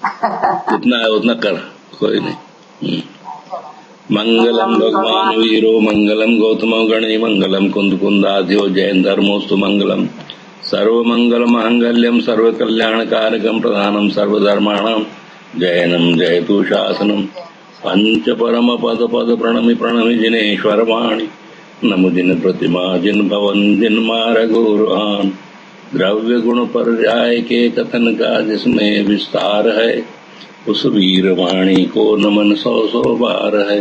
जितना है उतना कर, कोई नहीं। मंगलम भगवान वीरो मंगलम गौतमो गणे मंगलम कुंद कुंदाध्यो जैन धर्मोस्तु मंगलम सर्व मंगल मांगल्यम सर्व कल्याण कारकम प्रधानम सर्वधर्माणाम जैनम जयतु शासनम पंच परम पद पद प्रणमि प्रणमि जिनेश्वर वाणी नमो जिन प्रतिमा जिन भवन जिन मार्ग गुरुहान द्रव्य गुण पर्याय के कथन का जिसमें विस्तार है उस वीर वाणी को नमन 100 बार है,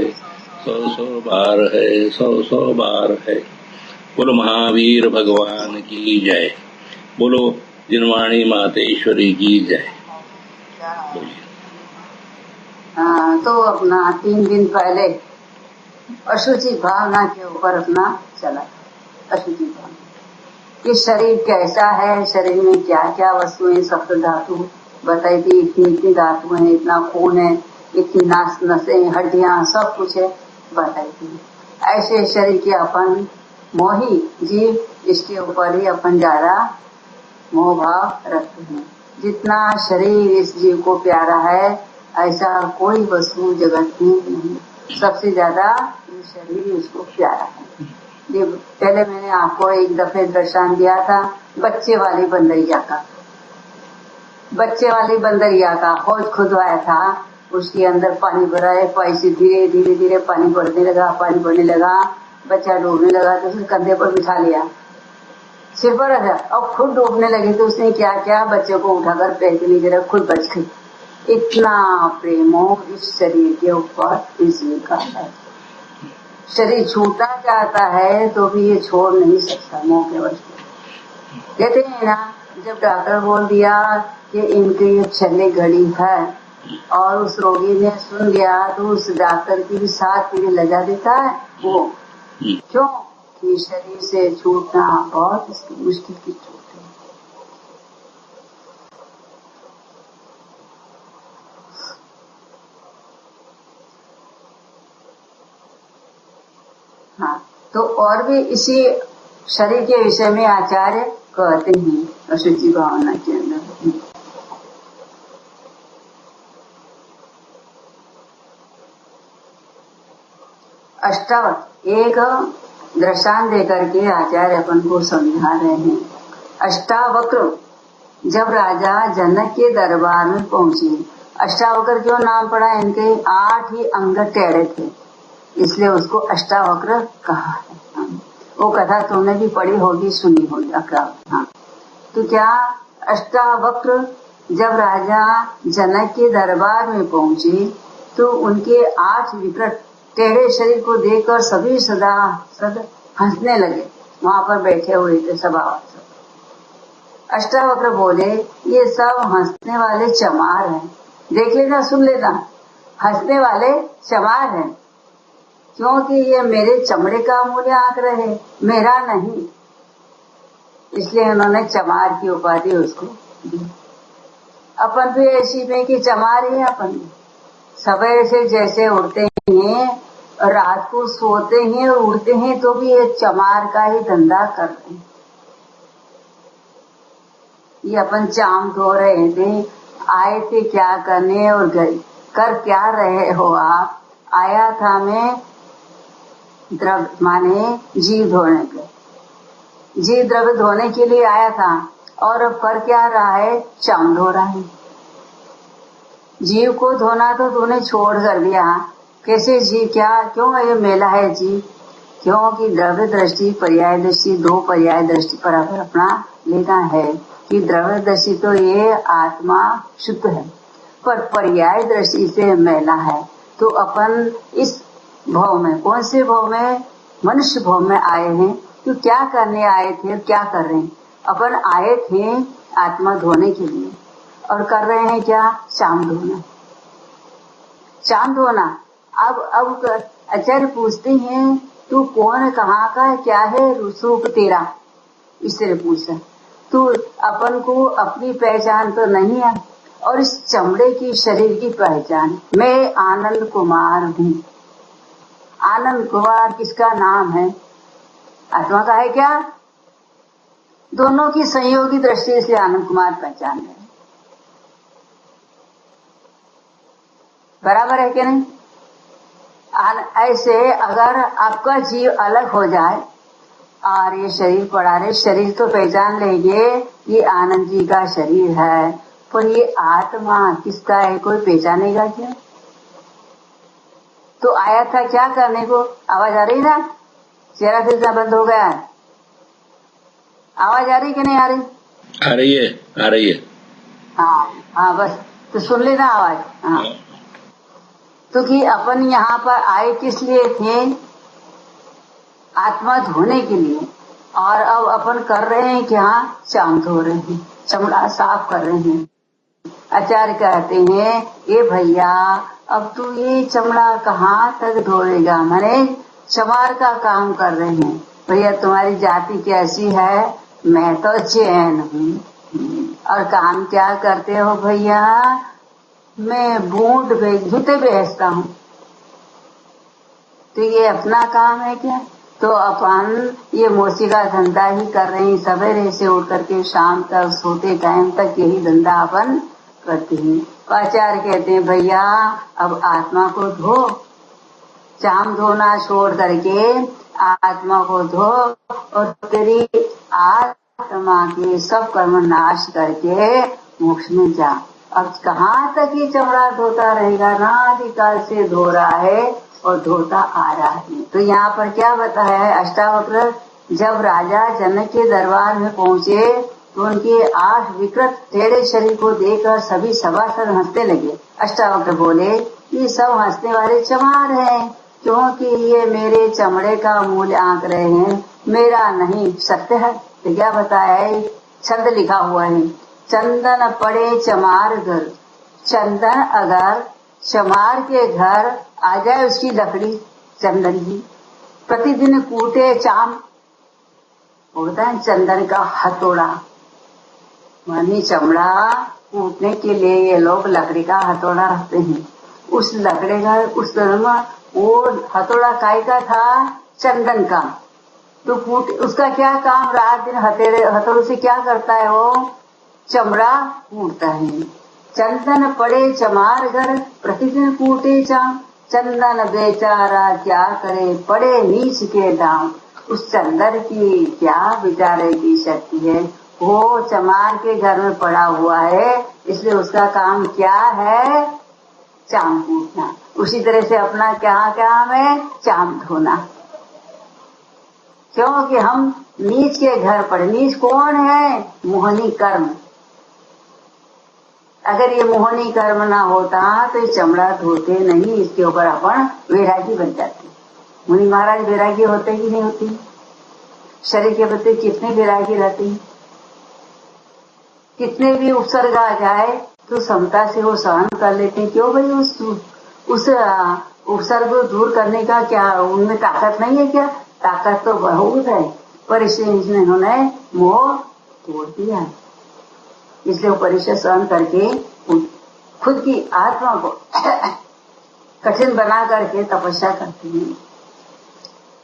100 बार है, 100 बार है। बोलो महावीर भगवान की जय, बोलो जिनवाणी मातेश्वरी की जय। तो अपना 3 दिन पहले अशुचि भावना के ऊपर अपना चला। अशुचि भावना कि शरीर कैसा है, शरीर में क्या क्या वस्तुएं, सप्त धातु बताई थी, इतनी धातु है, इतना खून है, इतनी नसें हड्डियां सब कुछ है बताई थी। ऐसे शरीर के अपन मोही जीव, इसके ऊपर ही अपन ज्यादा मोह भाव रखते हैं। जितना शरीर इस जीव को प्यारा है ऐसा कोई वस्तु जगत में नहीं, सबसे ज्यादा ये शरीर इसको प्यारा है। ये पहले मैंने आपको एक दफे दर्शन दिया था बच्चे वाली बंदरिया का हौज खुदवाया था, उसके अंदर पानी भरा है, पैसे धीरे धीरे धीरे पानी बढ़ने लगा, बच्चा डूबने लगा तो उसने कंधे पर बिठा लिया, सिर पर रखा, और खुद डूबने लगी तो उसने क्या किया, बच्चे को उठाकर पैर के नीचे रख, खुद बच गई। इतना प्रेमो इस शरीर के ऊपर इसी का है। शरीर छूटना चाहता है तो भी ये छोड़ नहीं सकता मोह के वश। कहते हैं ना, जब डॉक्टर बोल दिया कि इनकी ये छले घड़ी है और उस रोगी ने सुन लिया तो उस डॉक्टर की भी 7 पीढ़ी लगा देता है। वो क्यों कि शरीर से छूटना बहुत मुश्किल की छूट है। हाँ, तो और भी इसी शरीर के विषय में आचार्य कहते हैं अशुचि भावना के अंदर। अष्टावक्र एक दृष्टांत देकर के आचार्य अपन को समझा रहे हैं। अष्टावक्र जब राजा जनक के दरबार में पहुंचे, अष्टावक्र क्यों नाम पड़ा, इनके 8 ही अंग टेढ़े थे इसलिए उसको अष्टावक्र कहा है। वो कथा तुमने भी पढ़ी होगी, सुनी होगी। हाँ, तो क्या अष्टावक्र जब राजा जनक के दरबार में पहुंचे तो उनके 8 विकट टेढ़े शरीर को देखकर सभी सदा हंसने लगे। वहां पर बैठे हुए थे सभा। अष्टावक्र बोले, ये सब हंसने वाले चमार हैं, देख लेना सुन लेना, हंसने वाले चमार हैं, क्योंकि ये मेरे चमड़े का मूल्य आंक रहे, मेरा नहीं। इसलिए उन्होंने चमार की उपाधि उसको दी। अपन भी ऐसी में कि चमार ही अपन सवेरे से जैसे उड़ते हैं, रात को सोते हैं और उड़ते हैं, तो भी ये चमार का ही धंधा करते हैं। ये अपन चाम धो रहे थे, आए थे क्या करने और गए, कर क्या रहे हो आप? आया था मैं द्रव्य माने जीव धोने के, जीव द्रव्य धोने के लिए आया था, और अब कर क्या रहा है, चाम धो रहा है। जीव को धोना तो तूने छोड़ कर दिया, कैसे जीव, क्या क्यों ये मेला है जीव? क्योंकि द्रव्य दृष्टि पर्याय दृष्टि, 2 पर्याय दृष्टि पर अपना लेना है कि द्रव्य दृष्टि तो ये आत्मा शुद्ध है, पर पर्याय दृष्टि से मेला है। तो अपन इस भाव में, कौन से भाव में, मनुष्य भाव में आए हैं। तो क्या करने आए थे, क्या कर रहे हैं? अपन आए थे आत्मा धोने के लिए और कर रहे हैं क्या, चाम धोना, चाम धोना। अब आचार्य पूछते हैं, तू कौन, कहाँ का, क्या है रूप तेरा? इस तरह पूछा। तू अपन को अपनी पहचान तो नहीं है, और इस चमड़े की शरीर की पहचान, मैं आनंद कुमार हूँ। आनंद कुमार किसका नाम है? आत्मा का है क्या? दोनों की संयोगी दृष्टि से आनंद कुमार पहचान है। बराबर है कि नहीं? ऐसे अगर आपका जीव अलग हो जाए और ये शरीर पड़ा रहे, शरीर तो पहचान लेंगे ये आनंद जी का शरीर है, पर ये आत्मा किसका है कोई पहचानेगा क्या? तो आया था क्या करने को? आवाज आ रही ना? चेहरा फिर से बंद हो गया है। आवाज आ रही कि नहीं आ रही? आ रही है, आ रही है। हाँ हाँ, बस तो सुन लेना आवाज। हाँ, तो कि अपन यहाँ पर आए किस लिए थे? आत्मा धोने के लिए। और अब अपन कर रहे हैं क्या? चाम धो रहे हैं, चमड़ा साफ कर रहे हैं। आचार्य कहते हैं ये भैया अब तू ये चमड़ा कहाँ तक धोएगा? मैंने चमार का काम कर रहे हैं। भैया तुम्हारी जाति कैसी है? मैं तो चैन हूँ। और काम क्या करते हो भैया? मैं बूट जूते बेचता हूँ। तो ये अपना काम है क्या? तो अपन ये मोची का धंधा ही कर रहे हैं। सवेरे से उठ करके शाम तक सोते टाइम तक यही धंधा अपन करते हैं। आचार्य कहते हैं भैया अब आत्मा को धो, चाम धोना छोड़ करके आत्मा को धो और तेरी आत्मा के सब कर्म नाश करके मोक्ष में जा। अब कहाँ तक ये चमड़ा धोता रहेगा? नादिकाल से धो रहा है और धोता आ रहा है। तो यहाँ पर क्या बताया है? अष्टावक्र जब राजा जनक के दरबार में पहुँचे तो उनके 8 विकृत टेढ़े शरीर को देखकर सभी सभासद हंसने लगे। अष्टावक्र बोले ये सब हंसने वाले चमार हैं, क्योंकि ये मेरे चमड़े का मूल्य आंक रहे हैं, मेरा नहीं। सत्य है। तो क्या बताया है? छंद लिखा हुआ है, चंदन पड़े चमार घर। चंदन अगर चमार के घर आ जाए, उसकी लकड़ी चंदन की प्रतिदिन कूटे चाम, होता है चंदन का हथौड़ा। मानी चमड़ा कूटने के लिए ये लोग लकड़ी का हथौड़ा रखते हैं। उस लकड़ी का उस वो हथौड़ा काय का था? चंदन का। तो कूट उसका क्या काम? रात दिन हथौड़े से क्या करता है? वो चमड़ा कूटता है। चंदन पड़े चमार घर, प्रतिदिन कूटे चाम। चंदन बेचारा क्या करे, पड़े नीच के दाम। उस चंदन की क्या बेचारे की शक्ति है? वो चमार के घर में पड़ा हुआ है, इसलिए उसका काम क्या है? चाम कूटना। उसी तरह से अपना क्या काम है? चाम धोना। क्योंकि हम नीच के घर पड़े। नीच कौन है? मोहनी कर्म। अगर ये मोहनी कर्म ना होता तो ये चमड़ा धोते नहीं, इसके ऊपर अपन वैरागी बन जाते। मुनि महाराज वैरागी होते कि नहीं होती? शरीर के प्रति कितने वैरागी रहती, कितने भी उपसर्ग आ जाए तो समता से वो सहन कर लेते हैं। क्यों भाई? उस उपसर्ग को दूर करने का क्या उनमें ताकत नहीं है क्या? ताकत तो बहुत है, पर इसलिए इन्होंने मोह तोड़ दिया। इसलिए वो परीक्षा सहन करके खुद की आत्मा को कठिन बना करके तपस्या करते हैं।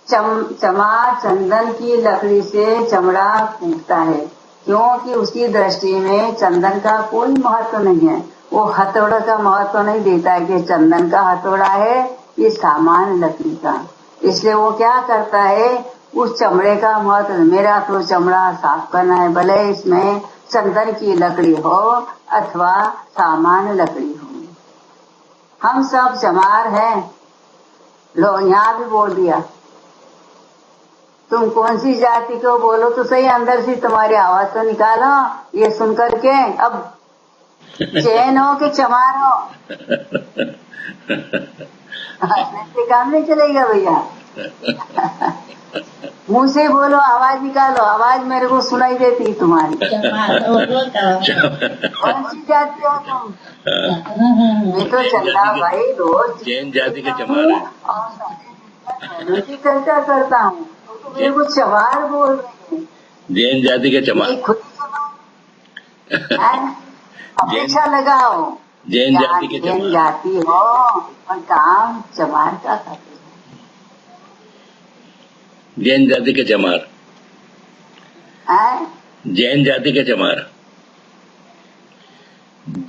चमार चंदन की लकड़ी से चमड़ा कूटता है, क्योंकि उसकी दृष्टि में चंदन का कोई महत्व नहीं है। वो हथौड़ा का महत्व नहीं देता है कि चंदन का हथौड़ा है, ये सामान्य लकड़ी का। इसलिए वो क्या करता है? उस चमड़े का महत्व, मेरा तो चमड़ा साफ करना है, भले इसमें चंदन की लकड़ी हो अथवा सामान्य लकड़ी हो। हम सब चमार हैं। लो यहाँ भी बोल दिया। तुम कौन सी जाति को बोलो तो सही, अंदर से तुम्हारी आवाज तो निकालो। ये सुन करके अब चैन हो कि चमार हो? ऐसे काम नहीं चलेगा भैया। मुंह से बोलो, आवाज निकालो। आवाज मेरे को सुनाई देती तुम्हारी। कौन सी जाति हो तुम? मैं तो चंदा भाई रोज जैन जाति के चमार है। और चर्चा करता हूँ तो मेरे को चमार बोल रहे हैं। जैन जाति के चमार। खुद अच्छा लगाओ। जैन जाति के जैन चमार। जाति हो और काम चमार का करते। जैन जाति के चमार। जैन जाति के चमार।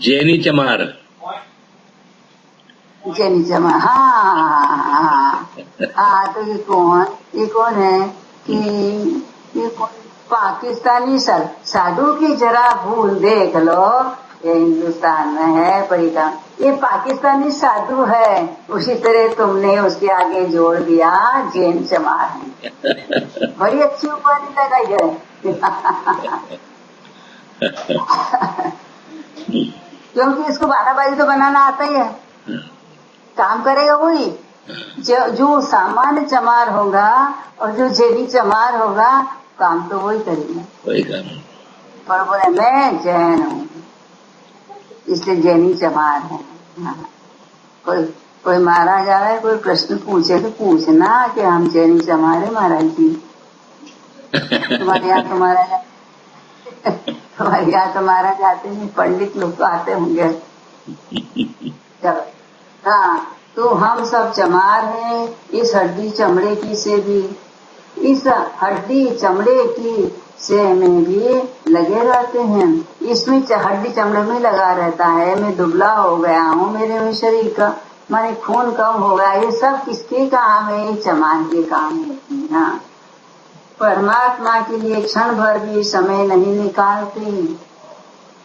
जैनी चमार। जैनी चमार, हाँ। तो ये कौन है कि ये कौन पाकिस्तानी साधु की जरा भूल देख लो, ये हिंदुस्तान में है परिका, ये पाकिस्तानी साधु है, उसी तरह तुमने उसके आगे जोड़ दिया जैन चमार है। बड़ी अच्छी उपाधि लगाई है। क्योंकि इसको बाराबाजी तो बनाना आता ही है, काम करेगा वही। जो सामान्य चमार होगा और जो जैनी चमार होगा, काम तो वही करेगा, वही काम। पर बोले मैं जैन हूँ इसलिए जैनी चमार है। कोई महाराज आ रहा है, कोई प्रश्न पूछे तो पूछना कि हम जैनी चमार है महाराज जी। तुम्हारे यहाँ तो महाराज आते नहीं, पंडित लोग तो आते होंगे। चलो, हाँ, तो हम सब चमार हैं, इस हड्डी चमड़े की से भी, इस हड्डी चमड़े की से में भी लगे रहते हैं। इसमें हड्डी चमड़े में लगा रहता है, मैं दुबला हो गया हूँ, मेरे में शरीर का माने खून कम हो गया, ये सब किसके काम है? चमार के काम है। हाँ, परमात्मा के लिए क्षण भर भी समय नहीं निकालते,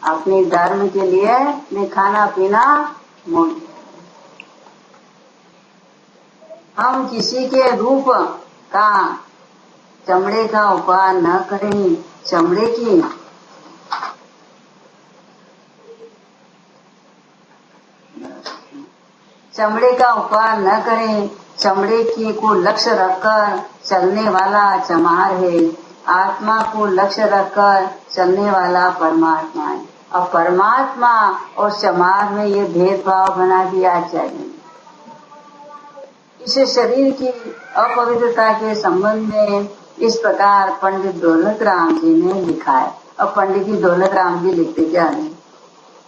अपने धर्म के लिए न खाना पीना मोड़। हम किसी के रूप का चमड़े का उपहार न करें, चमड़े का उपहार न करें, चमड़े की को लक्ष्य रखकर चलने वाला चमार है, आत्मा को लक्ष्य रखकर चलने वाला परमात्मा है। और परमात्मा और चमार में ये भेदभाव बना दिया चाहिए। इस शरीर की अपवित्रता के संबंध में इस प्रकार पंडित दौलत राम जी ने लिखा है। अब पंडित जी दौलत राम जी लिखते क्या है?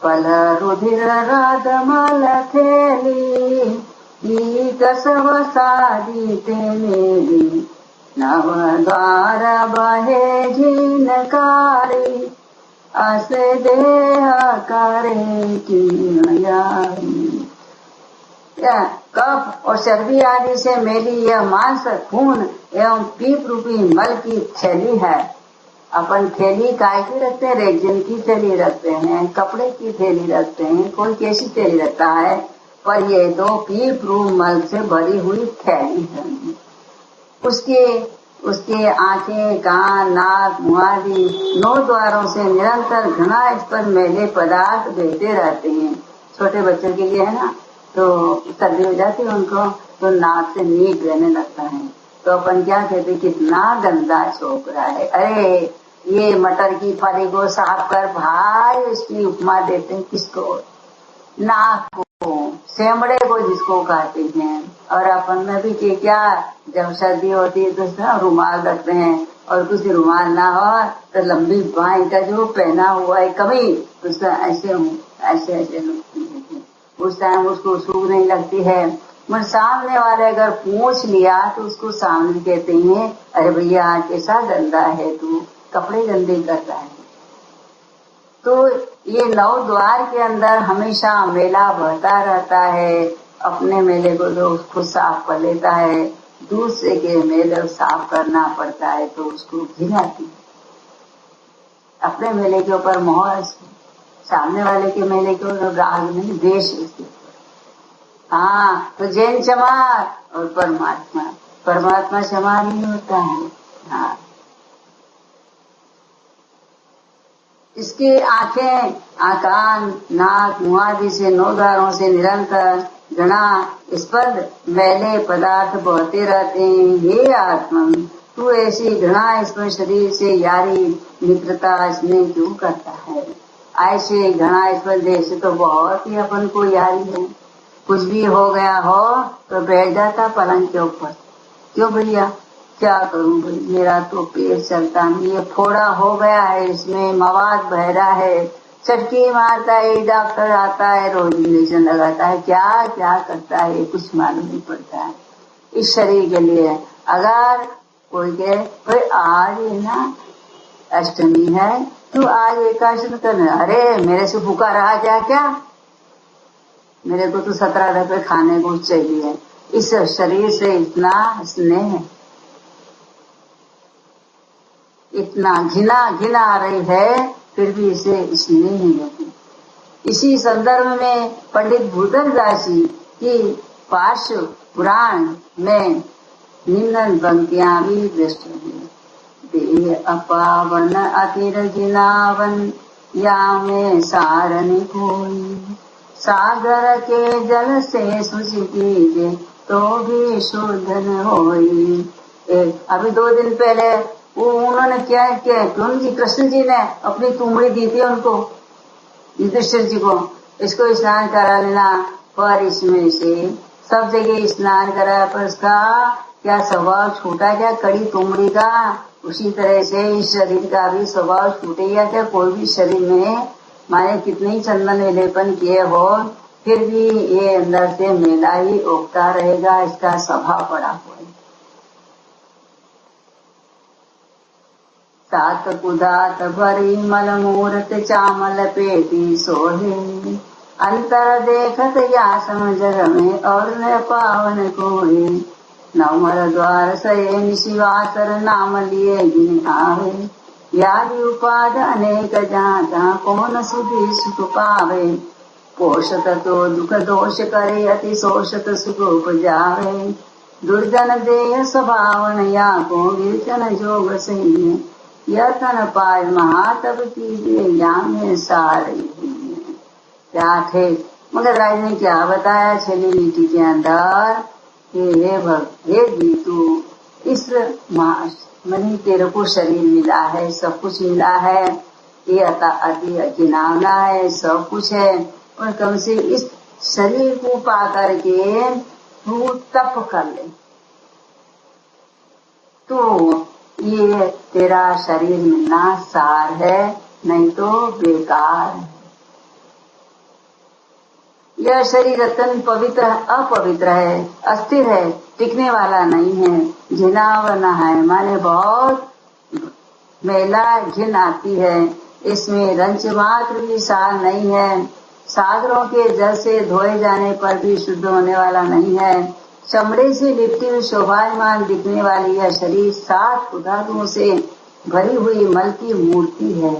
पल रुधिर राधमल थेली, कसव सारी तेली, नव द्वार बहे झिनकारी, अस देह करे की यारी। कफ और चर्बी आदि से मेली यह मांस, खून एवं पीप रूपी मल की थैली है। अपन थैली काय की रखते हैं? रेजिन की थैली रखते हैं, कपड़े की थैली रखते हैं, कोई कैसी थैली रखता है, पर ये तो पीप रूप मल से भरी हुई थैली है। उसके आंखें, कान, नाक, मुंह आदि 9 द्वारों से निरंतर घना इस पर मैले पदार्थ बहते रहते हैं। छोटे बच्चों के लिए है ना, तो सर्दी हो जाती है उनको, तो नाक से नीक रहने लगता है, तो अपन क्या कहते, कितना गंदा छोकरा है, अरे ये मटर की फली को साफ कर भाई, उसकी उपमा देते हैं किसको? नाक को, सेमड़े को जिसको कहते हैं। और अपन में भी क्या, जब सर्दी होती है तो रुमाल रखते हैं, और कुछ रुमाल ना हो तो लंबी बाई का जो पहना हुआ है कभी, उसका ऐसे उस टाइम उसको सूख नहीं लगती है। मगर सामने वाले अगर पूछ लिया तो उसको सामने कहते हैं, अरे भैया कैसा गंदा है तू, कपड़े गंदे करता है। तो ये 9 द्वार के अंदर हमेशा मेला बहता रहता है। अपने मेले को जो उसको साफ कर लेता है, दूसरे के मेले साफ करना पड़ता है तो उसको घिन आती है। अपने मेले के ऊपर मोहर, सामने वाले के मेले के ऊपर राग नहीं, देश उसके। हाँ, तो जैन चमार और परमात्मा चमार नहीं होता है। हाँ, इसकी आंखें, कान, नाक, मुंह आदि से 9 द्वारों से निरंतर घना स्पर्ध मैले पदार्थ बहते रहते हैं। हे आत्मा, तू ऐसी घना स्पर्ध शरीर से यारी मित्रता इसमें क्यों करता है? ऐसे घना स्पर्ध देश से तो बहुत ही अपन को यारी है। कुछ भी हो गया हो तो बैठ जाता पलंग के ऊपर, क्यों भैया क्या करूं भाई, मेरा तो पेट चलता नहीं, ये फोड़ा हो गया है, इसमें मवाद बह रहा है, चटकी मारता है, डॉक्टर आता है, रोज इंजेक्शन लगाता है, क्या क्या करता है कुछ मालूम नहीं पड़ता है। इस शरीर के लिए अगर कोई कहे भाई आज है ना अष्टमी है, तू आज एकादशी करना, अरे मेरे से भूखा रहा जा क्या? मेरे को तो 17 रुपए खाने को चाहिए। इस शरीर से इतना स्नेह है, इतना घिना आ रही है, फिर भी इसे स्नेह नहीं होती। इसी संदर्भ में पंडित भूतरदास जी की पार्श्व पुराण में निम्न पंक्तियां भी दृष्ट हुई। देह अपावन अतिर जिनावन, या में सारन कोई, सागर के जल से शुचि कीजे, तो भी शुद्ध न होई। अभी 2 दिन पहले वो उन्होंने क्या कृष्ण जी ने अपनी तुमड़ी दी थी उनको, युधिष्ठिर जी को, इसको स्नान करा लेना। पर इसमें से सब जगह स्नान करा, पर उसका क्या स्वभाव छूटा क्या कड़ी तुमड़ी का? उसी तरह से इस शरीर का भी स्वभाव छूटेगा क्या? कोई भी शरीर में माने कितने ही चंदन विलेपन किए हो, फिर भी ये अंदर से मेला ही उगता रहेगा, इसका स्वभाव पड़ा हुआ है। सात कुदात भरी मल मूरत चामल पेटी सोहे, अंतर देखत या समझ में और न पावन कोई, नवमर द्वार सये शिवासर नाम लिए गिन आवे, व्याधि उपाद अनेक जाता कौन सुधी सुख पावे, पोषत तो दुख दोष करे अति शोषत सुख उपजावे, दुर्जन देह स्वभावन या को विरचन जोग सही, यतन पाय महातप कीजिए ज्ञान सारे। क्या थे मगर राज ने क्या बताया छली मीठी के अंदर कि हे जीतू, इस मनी तेरे को शरीर मिला है, सब कुछ मिला है, ये अति अकिनावना है, सब कुछ है, और कम से इस शरीर को पा करके तू तप कर ले, तो ये तेरा शरीर मिलना सार है, नहीं तो बेकार है। यह शरीर अत्यंत पवित्र अपवित्र है, अस्थिर है, टिकने वाला नहीं है, घिनावना है, माने बहुत मैला घिन आती है, इसमें रंच मात्र भी सार नहीं है, सागरों के जल से धोए जाने पर भी शुद्ध होने वाला नहीं है, चमड़े से लिपटी हुई शोभायमान दिखने वाली यह शरीर 7 उदाहरणों से भरी हुई मल की मूर्ति है,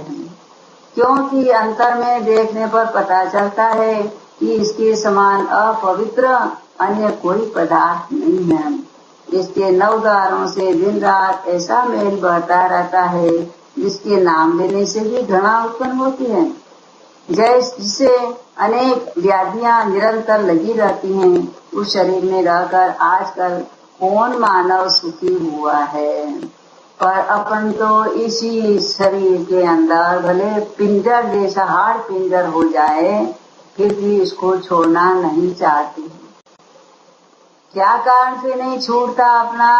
क्योंकि अंतर में देखने पर पता चलता है कि इसके समान अपवित्र अन्य कोई पदार्थ नहीं है। इसके 9 द्वारों से दिन रात ऐसा मेल बहता रहता है, जिसके नाम लेने से भी घृणा उत्पन्न होती है, जिससे अनेक व्याधियां निरंतर लगी रहती हैं। उस शरीर में रहकर आजकल कौन मानव सुखी हुआ है? पर अपन तो इसी शरीर के अंदर भले पिंजर जैसा हाड़ पिंजर हो जाए, फिर भी इसको छोड़ना नहीं चाहती। क्या कारण से नहीं छूटता अपना?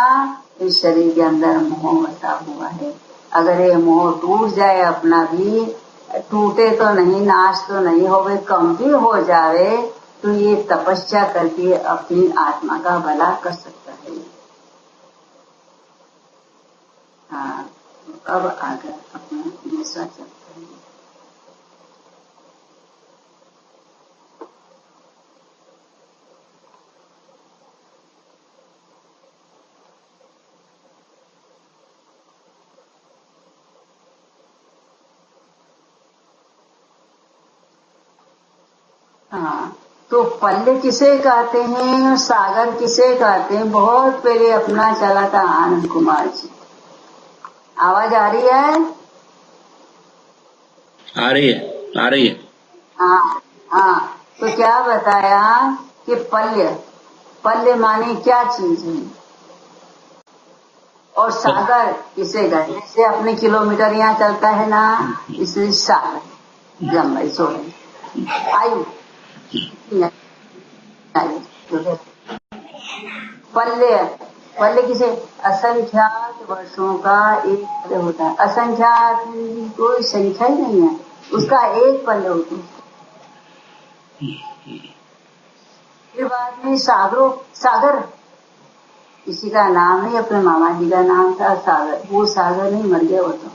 इस शरीर के अंदर मोह बसा हुआ है। अगर ये मोह टूट जाए, अपना भी टूटे तो नहीं, नाश तो नहीं होवे, कम भी हो जावे, तो ये तपस्या करके अपनी आत्मा का भला कर सकता है। हाँ, अब आगे अपना दूसरा चलता है। हाँ, तो पल्ले किसे कहते हैं और सागर किसे कहते हैं? बहुत पहले अपना चला था आनंद कुमार जी। आवाज आ रही है? आ रही है। हाँ हाँ, तो क्या बताया कि पल्ले माने क्या चीज है, और सागर किसे कहते हैं? जैसे अपने किलोमीटर यहाँ चलता है ना, इसलिए सागर लंबाई चौड़ाई आयु पल्ले किसे? असंख्यात वर्षों का एक पल्ले होता है। असंख्यात कोई संख्या ही नहीं है, उसका एक पल्ले होता है। फिर बाद में सागर किसी का नाम नहीं, अपने मामा जी का नाम था सागर, वो सागर नहीं, मर गया वो तो।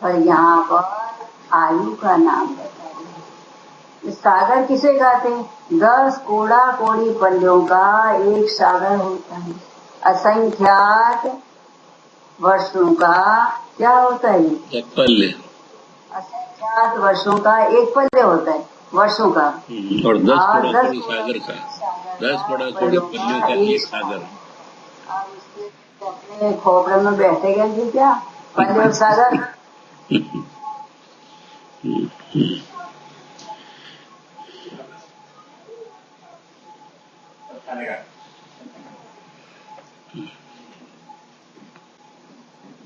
पर यहाँ पर आयु का नाम बताया। सागर किसे कहते हैं? 10 कोड़ा कोड़ी पल्यों का एक सागर होता है। असंख्यात वर्षों का क्या होता है? एक पल्ले। असंख्यात वर्षों का एक पल्ले होता है, वर्षों का। और 10 और कोड़ा 10 कोड़ी सागर का, 10 कोड़ा कोड़ी पल्यों पल्लियों का एक सागर। आप उसके अपने खोपड़े में बैठे गए थे क्या? पल्ले और सागर।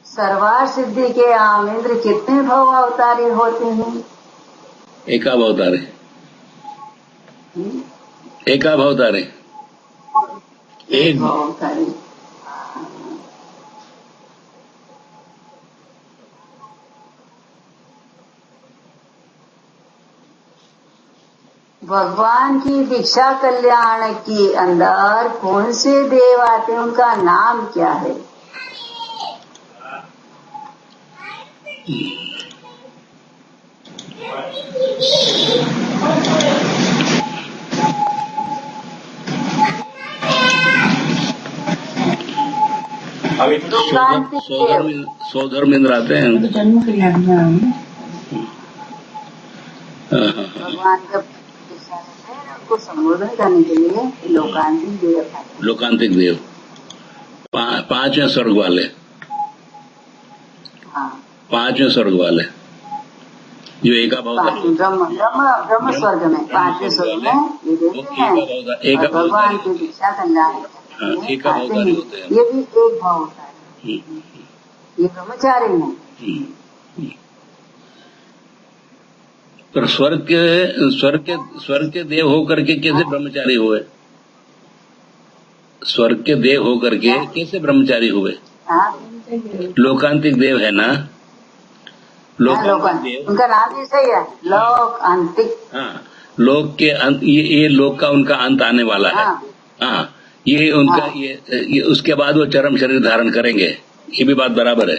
सर्वार सिद्धि के आमिंद्र कितने भव अवतारी होते हैं? एका अवतार है, एक अवतार है, एक भव अवतारी। भगवान की दीक्षा कल्याण के अंदर कौन से देव आते हैं, उनका नाम क्या है? सोधर्मेंद्र आते हैं। भगवान का दीक्षा लेते हैं, उनको संबोधन करने के लिए लोकांतिक देव आते हैं। लोकांतिक देव 5वें स्वर्ग वाले, हाँ, 5वें स्वर्ग वाले जो एका अवतारी, ब्रह्म स्वर्ग में 5वें स्वर्ग में ये देते हैं। और भगवान की दीक्षा कल्याण एक अवतारी होते हैं। ये भी एक भाव होता है, ये ब्रह्मचारी है। पर स्वर्ग के देव होकर के कैसे ब्रह्मचारी हुए? स्वर्ग के देव होकर के कैसे ब्रह्मचारी हुए? लोकांतिक देव है ना, लोकांतिक देव, उनका नाम भी सही है, लोकांतिक। हाँ, लोक के अंत, ये लोक का उनका अंत आने वाला है। हाँ, ये उनका ये उसके बाद वो चरम शरीर धारण करेंगे, ये भी बात बराबर है।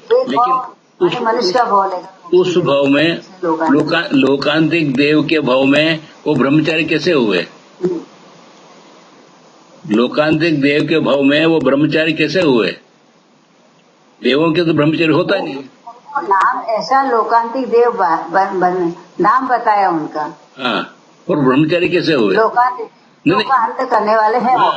लेकिन मनुष्य का भाव लेगा, उस भाव में लोकांतिक देव के भाव में वो ब्रह्मचारी कैसे हुए? लोकांतिक देव के भाव में वो ब्रह्मचारी कैसे हुए? देवों के तो ब्रह्मचारी होता ही नहीं। नाम ऐसा लोकांतिक देव नाम बताया उनका। हाँ, और ब्रह्मचारी कैसे हुए? लोकांतिक अंत करने वाले हैं वो।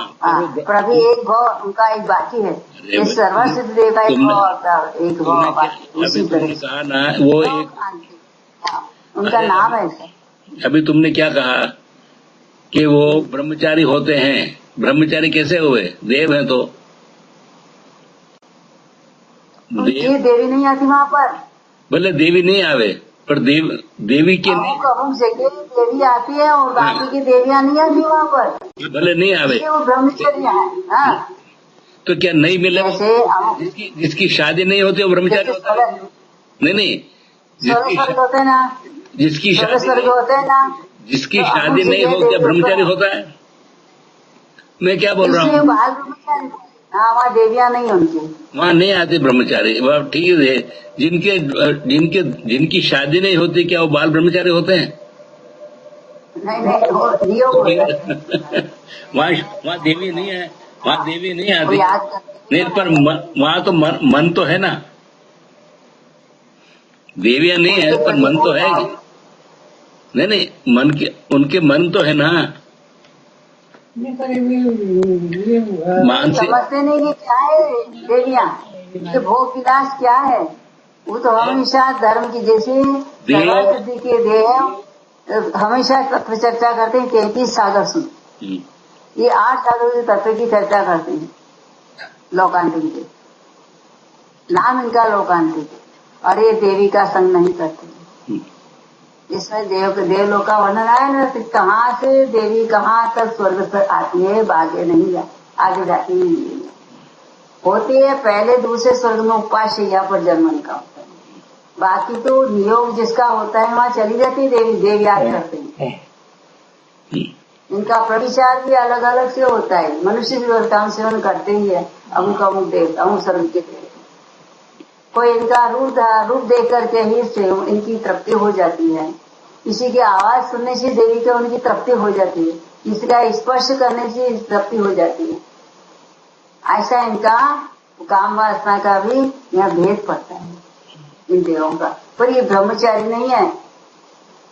पर अभी एक भाव उनका एक बाकी है, ये सर्वसिद्ध देव का एक भाव, एक भाव उसी तरह कहा ना, वो एक उनका नाम है। अभी तुमने क्या कहा कि वो ब्रह्मचारी होते हैं, ब्रह्मचारी कैसे हुए? देव है तो ये देवी नहीं आती वहाँ पर। बोले देवी नहीं आवे, पर देवी के देवी आती है और बाकी की देवियां नहीं आती वहाँ पर। भले नहीं आवे, वो ब्रह्मचर्य है। तो क्या नहीं मिले? जिसकी शादी नहीं होती वो ब्रह्मचारी होता है? नहीं, होते ना, जिसकी शादी होते हैं ना, जिसकी शादी नहीं होती ब्रह्मचारी होता है। मैं क्या बोल रहा हूँ? हाँ, वहाँ देवियां नहीं उनकी, वहाँ नहीं आते ब्रह्मचारी। वह ठीक है, जिनकी शादी नहीं होती क्या वो बाल ब्रह्मचारी होते हैं? नहीं, वहाँ देवी नहीं है, वहाँ देवी नहीं आती नहीं, पर वहाँ तो मन तो है ना, देवियां नहीं है पर मन तो है। नहीं, मन के उनके मन तो है ना। समझते नहीं कि क्या है देवियां, भोग विलास क्या है। वो तो हमेशा धर्म की जैसे सिद्धि के देव हमेशा तत्व चर्चा करते हैं। 33 सागर सुन, ये 8 सागर के तत्व की चर्चा करते हैं। लोकांतिक देव, नाम इनका लोकांतिक, और ये देवी का संग नहीं करते। इसमें देवलोक का वर्णन आया ना, तो कहाँ से देवी कहाँ तक स्वर्ग से आती है, आगे नहीं आगे जाती नहीं होती है। पहले दूसरे स्वर्ग में उपाश्रया पर जन्म का होता है, बाकी तो नियोग जिसका होता है वहाँ चली जाती है देवी, देव याद करते हैं। इनका प्रतिचार भी अलग अलग से होता है। मनुष्य भी वर्तमान सेवन करते ही है, अमुक अमुक देवता, अमुक स्वर्ग के देवता। कोई इनका रूप देख करके ही से इनकी तृप्ति हो जाती है, किसी की आवाज सुनने से देवी को उनकी तृप्ति हो जाती है, किसी का स्पर्श करने से तृप्ति हो जाती है। ऐसा इनका काम वासना का भी यहाँ भेद पड़ता है इन देवों का। पर ये ब्रह्मचारी नहीं है,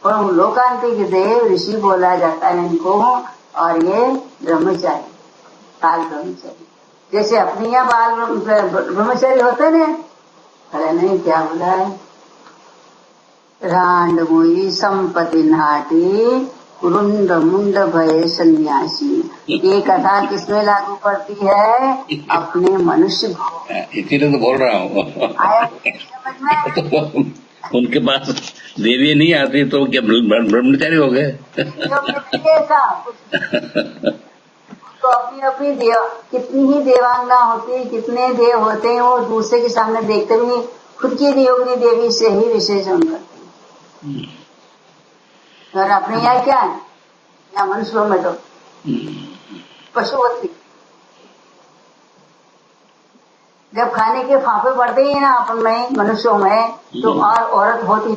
पर लोकांतिक देव ऋषि बोला जाता है इनको, और ये ब्रह्मचारी, बाल ब्रह्मचारी। जैसे अपने यहाँ बाल ब्रह्मचारी होते ना, अरे नहीं क्या बोला है, रांड मुई संपत्ति नाटी रुंड मुंड भय सन्यासी। ये कथा किसमें लागू पड़ती है? अपने मनुष्य भाव। इसीलिए तो बोल रहा हूँ। आया समझ में? तो उनके पास देवी नहीं आती तो क्या ब्रह्मचारी हो गए? ऐसा तो अपनी अपनी देव, कितनी ही देवांगना होती है, कितने देव होते हैं, वो दूसरे के सामने देखते भी नहीं, खुद की नियोगनी देवी से ही विशेषण करते हैं। और अपने यहाँ क्या है, यहाँ मनुष्यों में तो पशुवती, जब खाने के फांफे पड़ते ही ना अपन में मनुष्यों में, तो और औरत होती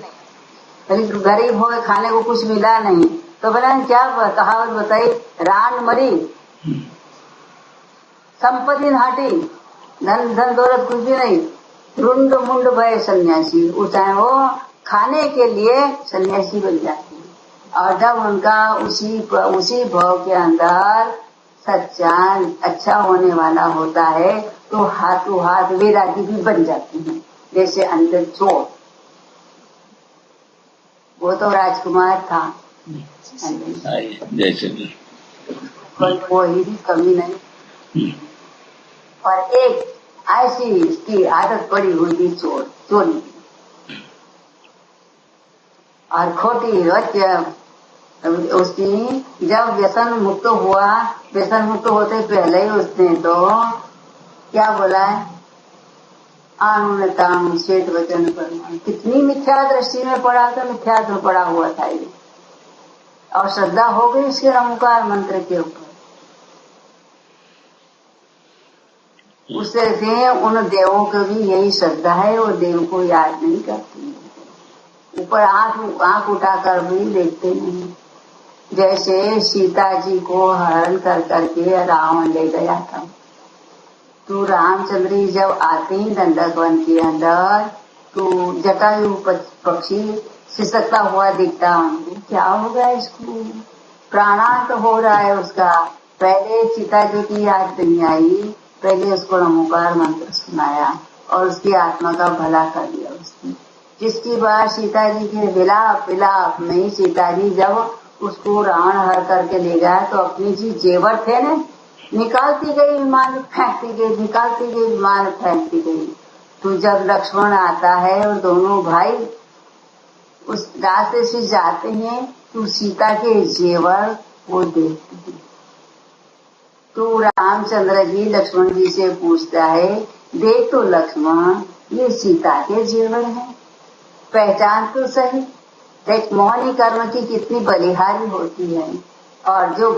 नहीं, गरीब हो खाने को कुछ मिला नहीं, तो बना क्या कहावत बताई, रान मरी संपत्ति नाटी, धन धन दौलत कुछ भी नहीं, रुंड मुंड भय सन्यासी, चाहे वो खाने के लिए सन्यासी बन जाती है। और जब उनका उसी भाव के अंदर सच्चा अच्छा होने वाला होता है तो हाथों हाथ वैरागी भी बन जाती है। जैसे अंदर चोर, वो तो राजकुमार था, जैसे वो ही भी कमी नहीं। और एक ऐसी इसकी आदत पड़ी हुई थी चोरी, और खोटी उसकी जब व्यसन मुक्त हुआ, व्यसन मुक्त होते पहले ही उसने तो क्या बोला है, आनुनताम श्वेत वचन परमान, कितनी मिथ्या दृष्टि में पड़ा था, मिथ्या में पड़ा हुआ था ये, और श्रद्धा हो गई इसके ओंकार मंत्र के ऊपर। उससे से उन देवों को भी यही श्रद्धा है, वो देव को याद नहीं करती, ऊपर आंख उठाकर भी देखते नहीं। जैसे सीता जी को हरण कर करके रावण ले गया था, तो रामचंद्र जी जब आते ही दंडक वन के अंदर, तो जटायु पक्षी सिसकता हुआ दिखता, क्या हो गया इसको, प्राणांत हो रहा है उसका। पहले सीता जी की याद नहीं आई, पहले उसको नमोकार मंत्र सुनाया और उसकी आत्मा का भला कर दिया उसने। जिसकी बात सीता जी के विलाप में सीता जी जब उसको रावण हर करके ले गया, तो अपनी जी जेवर थे ना, निकालती गई विमान फेंकती गई, निकालती गई विमान फेंकती गई। तो जब लक्ष्मण आता है और दोनों भाई उस रास्ते से जाते हैं, तो सीता के जेवर वो देखते हैं। तो रामचंद्र जी लक्ष्मण जी से पूछता है, देख तो लक्ष्मण, ये सीता के जेवर है, पहचान तो सही, देख मोहनी कर्म की कितनी बलिहारी होती है। और जो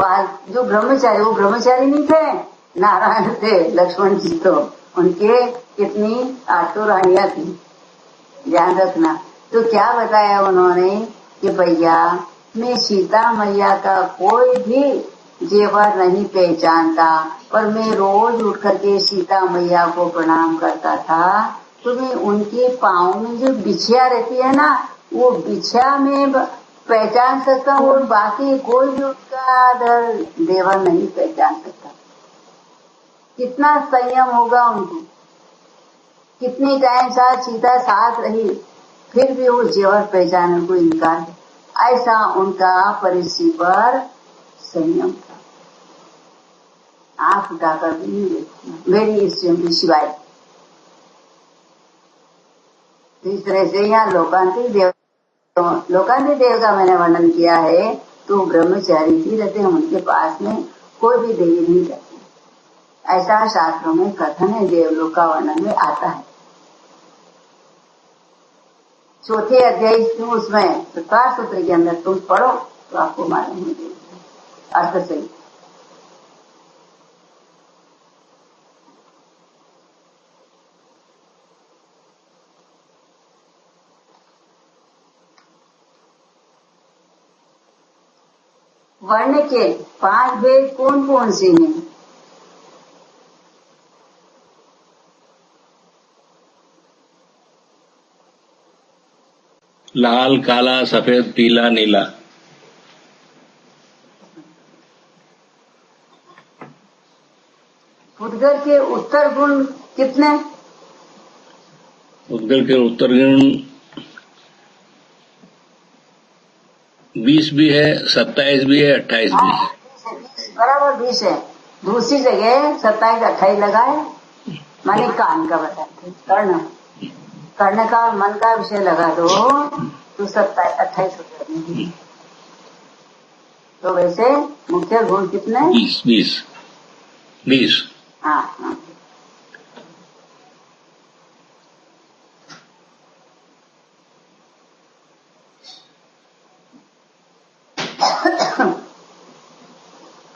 ब्रह्मचारी, वो ब्रह्मचारी नहीं थे, नारायण थे लक्ष्मण जी, तो उनके कितनी आठों रानियां थी, ध्यान रखना। तो क्या बताया उन्होंने कि भैया मैं सीता मैया का कोई भी जेवर नहीं पहचानता, पर मैं रोज उठ करके सीता मैया को प्रणाम करता था, तो मैं उनके पाँव में जो बिछिया रहती है ना, वो बिछिया में पहचान सकता हूँ, और बाकी कोई भी उसका देवर नहीं पहचान सकता। कितना संयम होगा उनको, कितनी टाइम साथ सीता साथ रही, फिर भी वो जेवर पहचानने को इनकार, ऐसा उनका परिस्थिति पर संयम था। आंख उठाकर भी नहीं देखना मेरी इष्टों की सिवाय। इस तरह से यहाँ लोकांतिक देव का मैंने वर्णन किया है, तो ब्रह्मचारी ही रहते हैं, उनके पास में कोई भी देवी नहीं रहती, ऐसा शास्त्रों में कथन है, देवलोक का वर्णन में आता है। चौथे अध्याय उसमें 17 सूत्र के अंदर तुम पढ़ो तो आपको मालूम हो जाएगा अर्थ सही। वर्ण के 5 भेद कौन कौन से हैं? लाल, काला, सफेद, पीला, नीला। उद्गल के उत्तर गुण कितने? उद्गल के उत्तर गुण 20 भी है, 27 भी है, 28 भी है। बराबर 20 है। दूसरी जगह 27 28 लगाए, माने कान का बताते कर्ण। कर्ण का मन का विषय लगा दो तो 27 28 हो जाएंगे। तो वैसे मुख्य गुण कितने? 20। हाँ हाँ।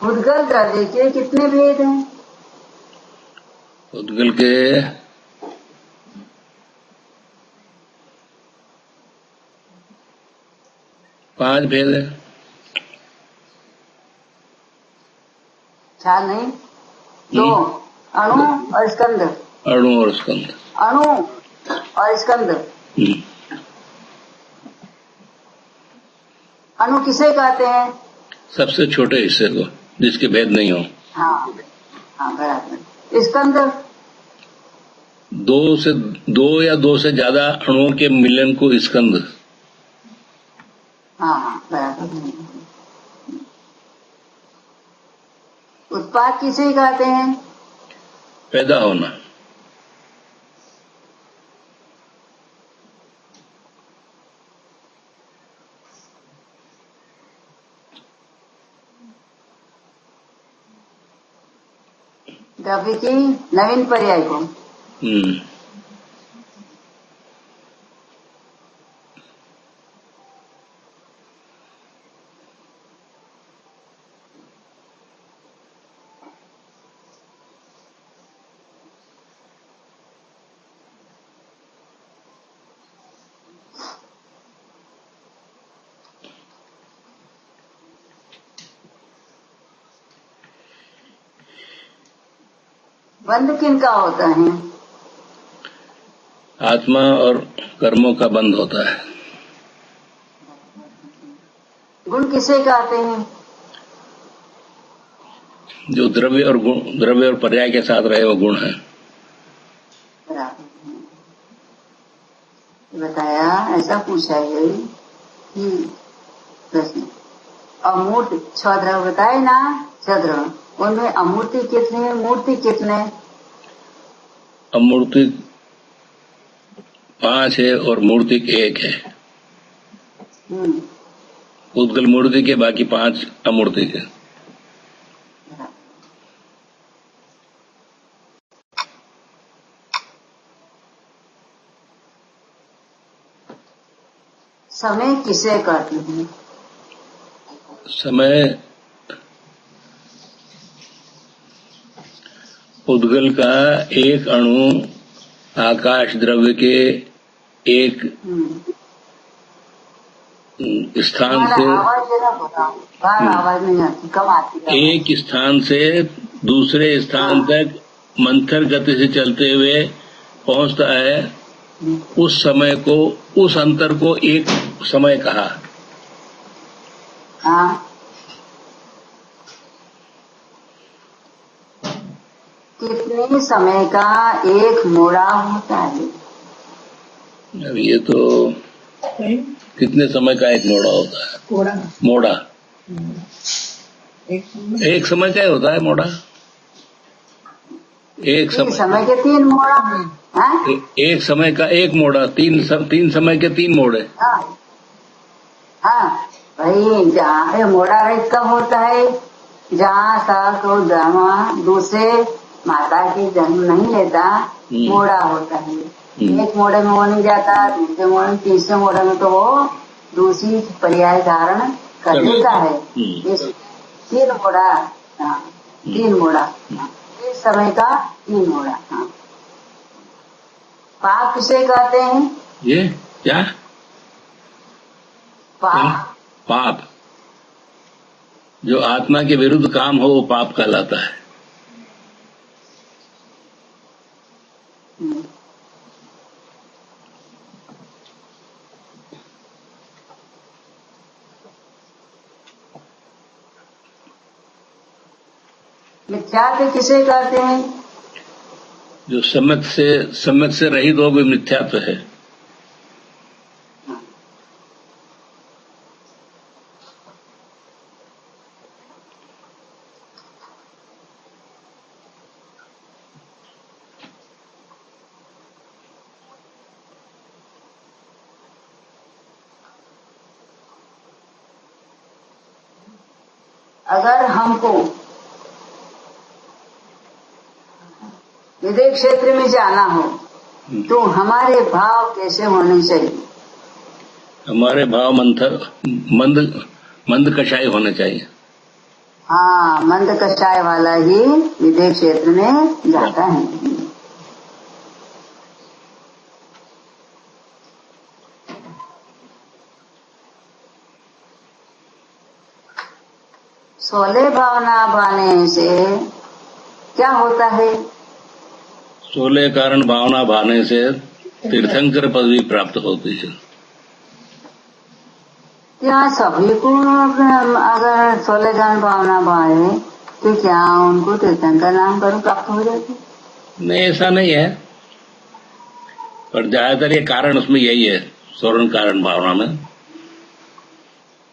उद्गल द्रव्य के कितने भेद हैं? उद्गल के 5 भेद है। ख्याल नहीं? 2 अणु और स्कंद। अणु और स्कंद। अणु और स्कंद। अणु किसे कहते हैं? सबसे छोटे हिस्से को, जिसके भेद नहीं हो। हाँ हाँ बराबर। स्कंद 2 या 2 से ज्यादा अणुओं के मिलन को स्कंद। हाँ हाँ बराबर। उत्पाद किसे कहते हैं? पैदा होना। द्रव्य की नवीन पर्याय को। बंध किनका होता है? आत्मा और कर्मों का बंध होता है। गुण किसे कहते हैं? जो द्रव्य और पर्याय के साथ रहे वो गुण है। बताया, ऐसा पूछा है कि प्रश्न अमूर्त 6 द्रव्य बताए ना, 6 द्रव्य, उनमें अमूर्ति कितने, मूर्ति कितने? अमूर्ति 5 है और मूर्तिक 1 है। उद्गल मूर्ति के, बाकी 5 अमूर्ति के। समय किसे कहते हैं? समय उद्गल का एक अणु आकाश द्रव्य के एक स्थान से, आवाज नहीं आती, कम आती है। एक स्थान से दूसरे स्थान तक मंथर गति से चलते हुए पहुंचता है, उस समय को, उस अंतर को एक समय कहा। हाँ। कितने समय का एक मोड़ा होता है? अब ये तो कितने समय का एक मोड़ा होता है? मोड़ा एक समय का होता है मोड़ा। एक समय के 3 मोड़ा। एक समय का एक मोड़ा, 3 समय के 3 मोड़े। हाँ भाई, जहाँ मोड़ा रहित कब होता है? जहाँ सास और दूसरे माता के जन्म नहीं लेता, मोड़ा होता है। एक मोड़े में वो नहीं जाता, दूसरे मोड़े में, तीसरे मोड़े में तो वो दूसरी पर्याय धारण कर लेता है। 3 मोड़ा। हाँ 3 मोड़ा। एक समय का 3 मोड़ा। हाँ। पाप किसे कहते हैं? ये क्या? पाप। पाप जो आत्मा के विरुद्ध काम हो वो पाप कहलाता है। मिथ्यात्व किसे कहते हैं? जो सम्यक से रहित हो वो मिथ्यात्व है। अगर हमको विदेश क्षेत्र में जाना हो तो हमारे भाव कैसे होने चाहिए? हमारे भाव मंद कषाय होने चाहिए। हाँ, मंद कषाय वाला ही विदेश क्षेत्र में जाता है। सोले भावना भाने से क्या होता है? 16 कारण भावना भाने से तीर्थंकर पदवी प्राप्त होती है। क्या सभी को अगर 16 कारण भावना भाए तो क्या उनको तीर्थंकर नाम करूं प्राप्त हो जाती? नहीं, ऐसा नहीं है, पर ज्यादातर ये कारण उसमें यही है, 16 कारण भावना में।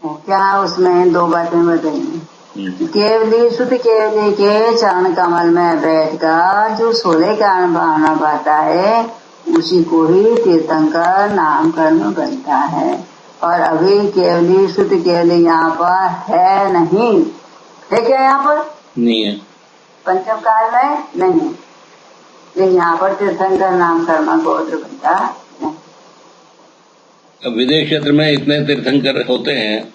क्या उसमें 2 बातें बताइए। केवली शुद्ध केवली के चरण कमल में बैठकर जो 16 कारण भावना पाता है उसी को ही तीर्थंकर नाम कर्म बनता है। और अभी केवली शुद्ध केवली यहाँ पर है नहीं है। क्या यहाँ पर नहीं है? पंचम काल में नहीं है, लेकिन यहाँ पर तीर्थंकर नाम कर्म गोत्र बनता है। अब विदेश क्षेत्र में इतने तीर्थंकर होते हैं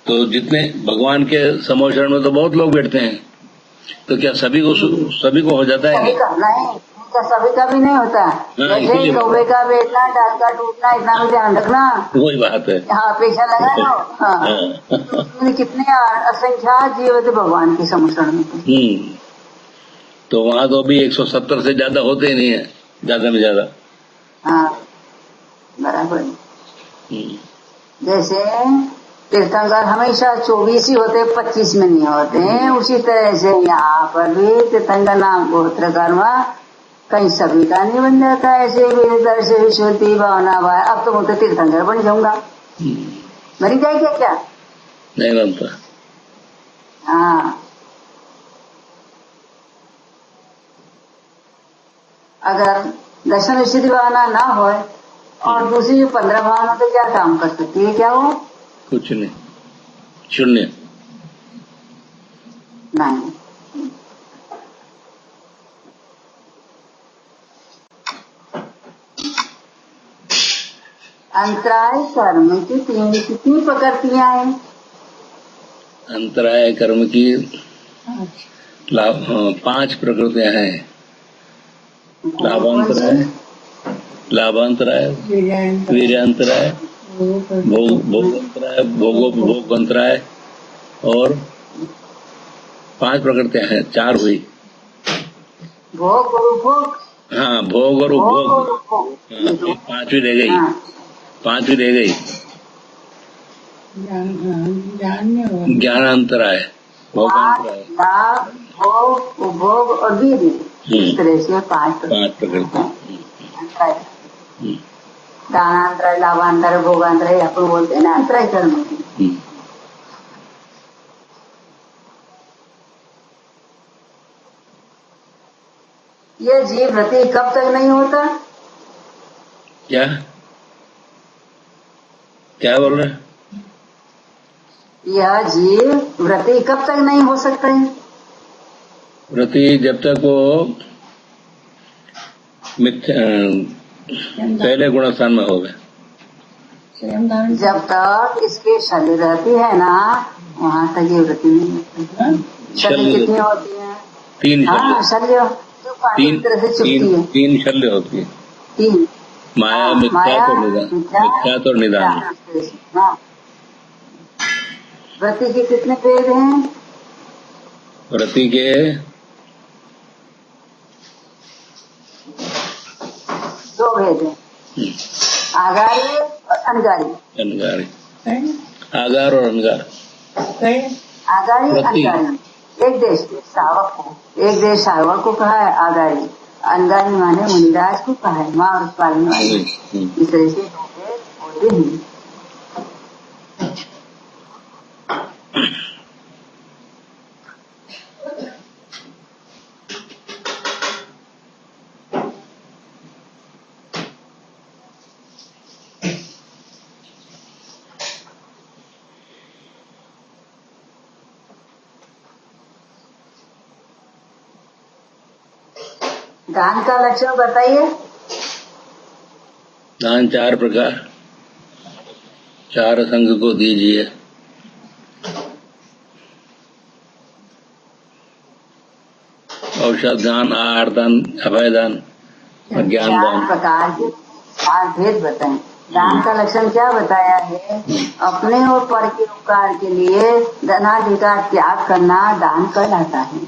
तो जितने भगवान के समोषण में तो बहुत लोग बैठते हैं, तो क्या सभी को हो जाता है? नहीं, सभी का भी नहीं होता। जैसे कौवे का बैठना, डाल का टूटना, इतना भी ध्यान रखना। वही बात है। हाँ, पेशा लगा लो। हाँ। कितने असंख्यात जीव थे भगवान के समोषण में। तो वहाँ तो अभी 170 से ज्यादा होते ही नहीं है, ज्यादा में ज्यादा। हाँ, बराबर। जैसे तीर्थंकर हमेशा 24 ही होते, 25 में नहीं होते। उसी तरह से यहाँ पर भी तीर्थंकर नाम गोत्र कर्म कहीं सभी का नहीं बन जाता है। ऐसे वीर से विशुद्धि भावना भाई, अब तो मैं तो तीर्थंकर बन जाऊंगा। मरी जाएगा क्या? नहीं बनता। हाँ, अगर दर्शन विशुद्धि भावना ना हो और दूसरी जो 15 भावना तो क्या काम कर सकती है? क्या वो कुछ नहीं, शून्य। नहीं। अंतराय कर्म की कितनी प्रकृतियां हैं? अंतराय कर्म की 5 प्रकृतियां हैं। लाभांतराय, वीर्यांतराय, भोगोपभोगंतराय और 5 प्रकृतियां हैं। 4 हुई। भोग और उपभोग। हाँ, भोग और उपभोग। 5वीं रह गई। 5वीं रह गई ज्ञानांतराय, भोगांतराय, लाभ, भोग, उपभोग और वीर्य। इस तरह से 5 प्रकृति। दानांतराय, लाभांतराय, भोगांतराय अपन बोलते हैं ना, अंतराय कर्म। ये जीव रति कब तक नहीं होता? क्या बोल रहे हैं? यह जीव व्रति कब तक नहीं हो सकता है? व्रति जब तक वो पहले गुणस्थान में हो गए। जब तक इसकी शल्य रहती है ना, वहाँ तक ये व्रति नहीं होती। शल्य कितनी होती है? 3 हाँ, शल्य तरह से चुपती है। 3 शल्य होती है। 3 माया, मिथ्या तो निदान। हाँ। व्रति के कितने वेद हैं? व्रति के 2 वेद हैं, आगार्य और अनगारी। अनगारी, आगार और अनगार। आगारी व्रति। अनगारी एक देश के श्रावक को, एक देश श्रावक को कहा है आगारी। अनगारी माने मुनिराज को कहा है, माँ और पालने वाले। इस तरह से 2 वेद होते हैं। दान का लक्षण बताइए। दान 4 प्रकार, 4 संघ को दीजिए। औषध दान, आहार दान, अभय दान और ज्ञान 4 दान। प्रकार के 4 भेद बताएं। दान का लक्षण क्या बताया है? अपने और पर के उपकार के लिए धनाधिकार त्याग करना दान कहलाता है।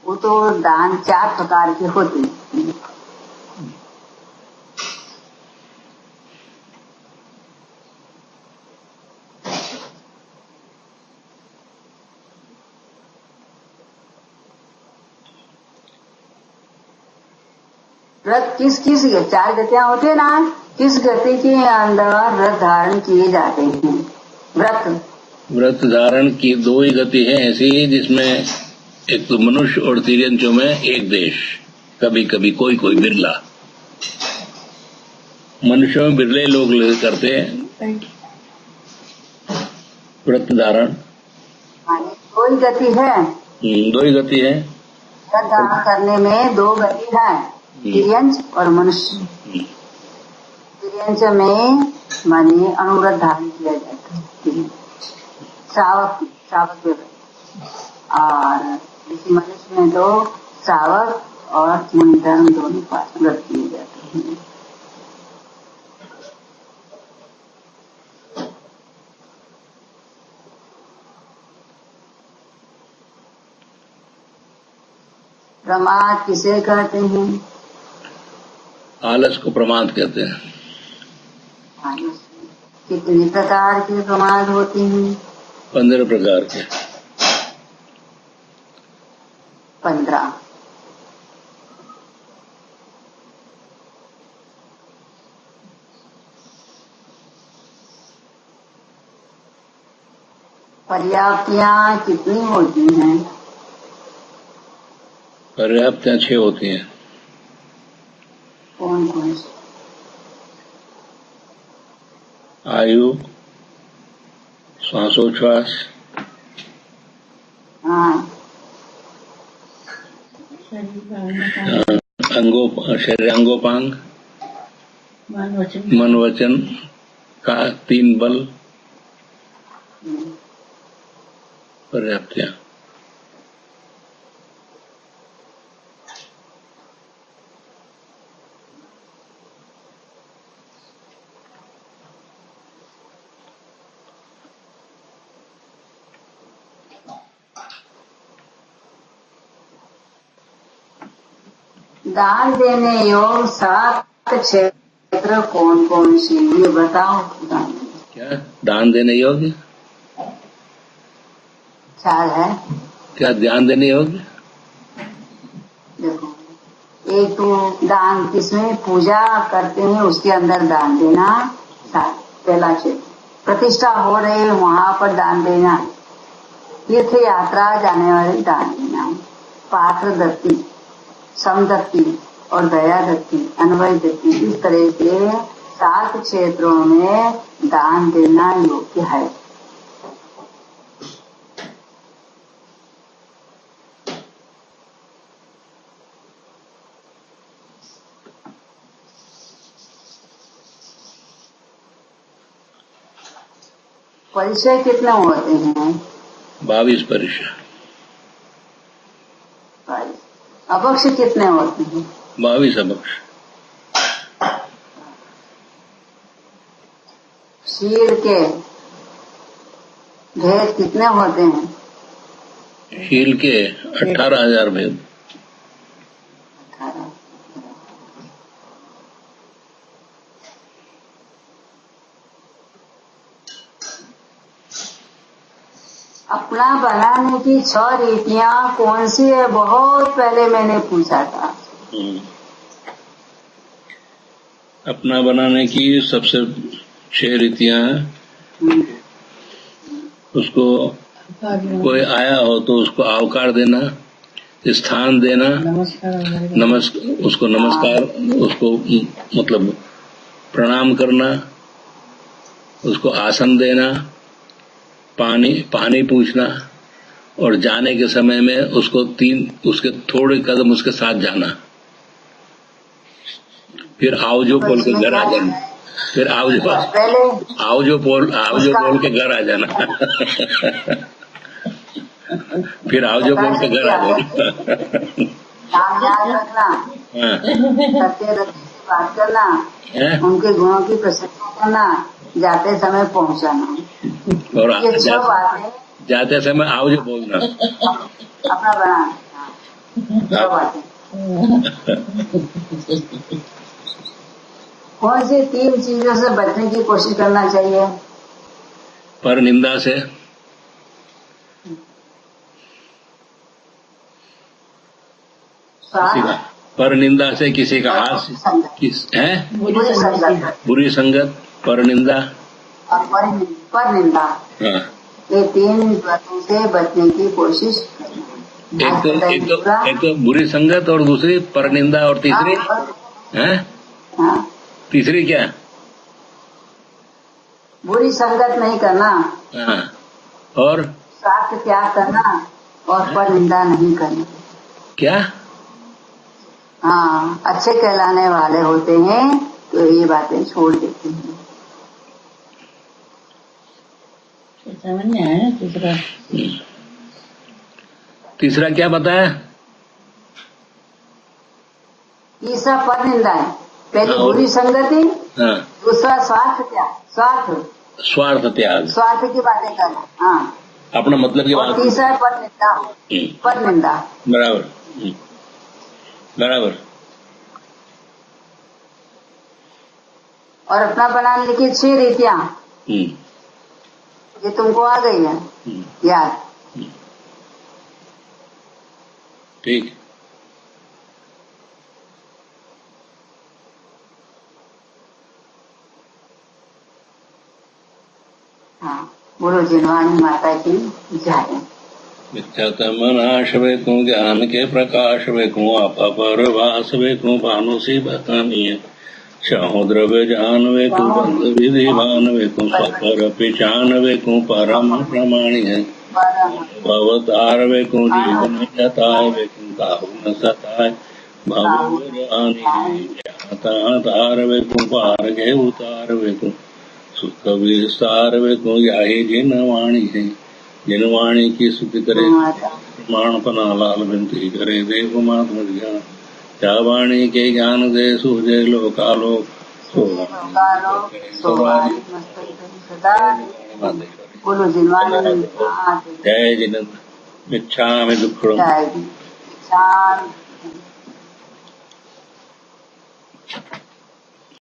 वो तो दान 4 प्रकार के होते हैं। व्रत किस 4 गतियां होती है ना, किस गति के अंदर व्रत धारण किए जाते हैं? व्रत धारण की 2 ही गति है ऐसी, जिसमें एक तो मनुष्य और तिर्यंचों में एक देश, कभी कभी कोई कोई बिरला। मनुष्यों में बिरले लोग करते हैं व्रत धारण। 2 ही गति है। 2 ही गति है। व्रत धारण करने में 2 गति है, तिर्यंच और मनुष्य। तिर्यंच में माने अनुव्रत धारण किया जाता है, श्रावक व्रत। और इसी मनुष्य में तो श्रावक और मुनि धर्म दोनों पास व्रत किए जाते हैं। प्रमाद किसे कहते हैं? आलस को प्रमाद कहते हैं। कितने प्रकार के प्रमाद होते हैं? 15 प्रकार के। 15। पर्याप्तियां कितनी होती हैं? पर्याप्तियां 6 होती हैं। कौन कौन सी? आयु, श्वासोच्छ्वास, शरीरांगोपांग, मन वचन का 3 बल। पर्याप्तियां। दान देने योग 7 क्षेत्र कौन कौन से, ये बताओ। क्या दान देने योग्य? 4 है। क्या ध्यान देने योग्य? देखो, एक तो दान किसमें पूजा करते हैं उसके अंदर दान देना, पहला क्षेत्र। प्रतिष्ठा हो रही है वहां पर दान देना, तीर्थ यात्रा जाने वाले दान देना, पात्र दत्ती, समदत्ती और दया दत्ती, अन्वय दत्ती, इस तरह के 7 क्षेत्रों में दान देना योग्य है। परिचय कितने होते हैं? 22 परिचय। अभक्ष कितने होते हैं? 22 अभक्ष। शील के भेद कितने होते हैं? शील के 18,000 भेद। अपना बनाने की 6 रीतियां कौन सी है? बहुत पहले मैंने पूछा था। अपना बनाने की सबसे 6 रीतियां हैं। उसको कोई आया हो तो उसको आवकार देना, स्थान देना, उसको नमस्कार, उसको मतलब प्रणाम करना, उसको आसन देना, पानी पूछना, और जाने के समय में उसके थोड़े कदम उसके साथ जाना, फिर आओ बोल के घर आ जाना, फिर आओ बोल के घर आ जाना फिर आओ बोल के घर आ जाना। नाम याद रखना, सत्य से बात करना, उनके गुणों की प्रशंसा करना, जाते समय पहुंचाना, और ये 6 बातें जाते समय आओ बोलना, अपना बनाना। 6 बातें कौन सी 3 चीजों से बचने की कोशिश करना चाहिए? पर निंदा से, पर निंदा से, किसी का हाथ, बुरी संगत, पर निंदा और पर निंदा, ये 3 बातों से बचने की कोशिश करना। एक तो बुरी संगत, और दूसरी पर निंदा, और तीसरी तीसरी क्या? बुरी संगत नहीं करना, और स्वार्थ त्याग करना, और पर निंदा नहीं करना। क्या? हाँ, अच्छे कहलाने वाले होते हैं तो ये बातें छोड़ देते हैं। समझ में आया ना? तीसरा क्या बताया? तीसरा पर निंदा है, पहली बुरी संगति, दूसरा स्वार्थ त्याग, स्वार्थ की बातें करना, हाँ, अपना मतलब की बात। तीसरा है पर निंदा। बराबर। और अपना बनाने की 6 रीतियां, ये तुमको आ गई है याद? ठीक। हाँ, बोलो जिनवाणी माता की जय। मिथ्यात्मनाश वेकूं, ज्ञान के प्रकाश वेकूं, अपरवास वेकूं, भानुसी बतानीय, सहोद्रव्य जान वेकूं, बंध विधि भान वेकूं, स्वपर पिचान वेकूं, परम प्रमाणीय, भवतार वेकूं, जीवन जताय वेकूं, काहू न सताय, भवरानी तार वेकूं, पार के उतार वेकूं, सुख विस्तार वेकूं, याही जिन वाणी है, जिन वाणी की सुखी करे, प्रमाण पना लाल बिनती करे, देव मात्म ज्ञान, क्या वाणी के ज्ञान दे, सूझे लोकालोक, बोलो जिनवाणी। जय जिनेन्द्र। मिच्छामि दुक्कडम्। जय